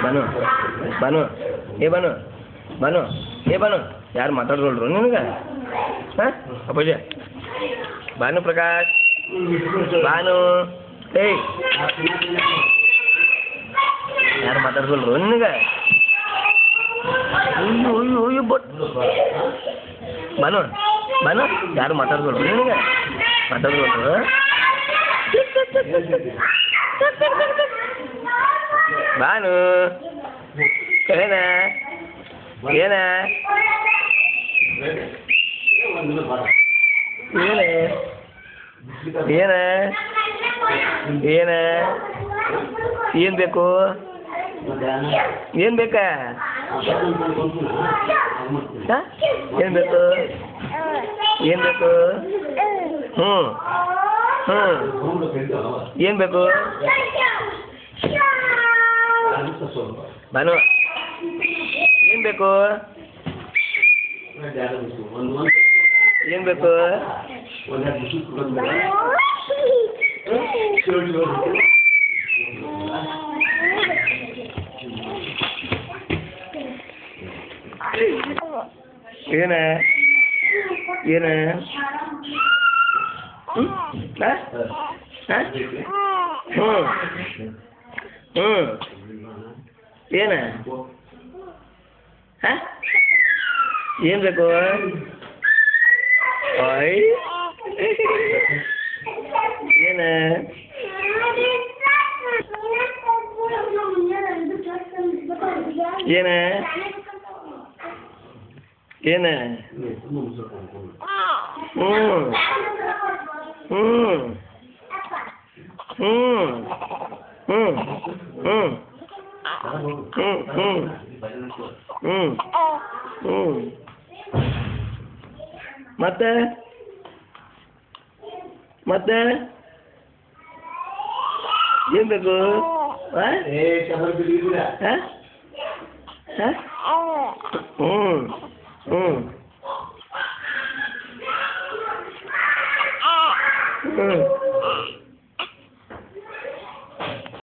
ಬಾನು ಬಾನು ಏ ಬಾನು ಬಾನು ಏ ಬಾನು ಯಾರು ಮಾತಾಡೋಲ್ರು ನಿನಗೆ ಹಾಂ ಅಪ್ಪಾಜಿ ಭಾನು ಪ್ರಕಾಶ್ ಭಾನು ಏಯ್ ಯಾರು ಮಾತಾಡ್ಸಲ್ರು ನಿನಗೆ ಅಯ್ಯೋ ಅಯ್ಯೋ ಅಯ್ಯೋ ಬಟ್ ಭಾನು ಭಾನು ಯಾರು ಮಾತಾಡ್ಸಲ್ರು ನಿನಗೆ ಮಾತಾಡ್ಸಲ್ರು ಭಾನು ಏನ ಏನ ಏನ ಏನ ಏನ ಏನು ಬೇಕು ಏನು ಬೇಕಾ ಏನು ಬೇಕು ಏನು ಬೇಕು ಹ್ಞೂ ಹ್ಞೂ ಏನು ಬೇಕು ಭಾನು ಏನು ಬೇಕು ಏನು ಬೇಕು ಏನ ಏನ ಹ್ಞೂ ಹ್ಞೂ ಏನ ಹಾಂ ಏನು ಬೇಕು ಓಯ್ ಏನ ಏನ ಏನ ಹ್ಞೂ ಹ್ಞೂ ಹ್ಞೂ ಹ್ಞೂ ಹ್ಞೂ ಹ್ಞೂ ಹ್ಞೂ ಹ್ಞೂ ಹ್ಞೂ ಮತ್ತೆ ಮತ್ತೆ ಏನು ಬೇಕು ಹಾಂ ಹಾಂ ಹ್ಞೂ ಹ್ಞೂ ಹ್ಞೂ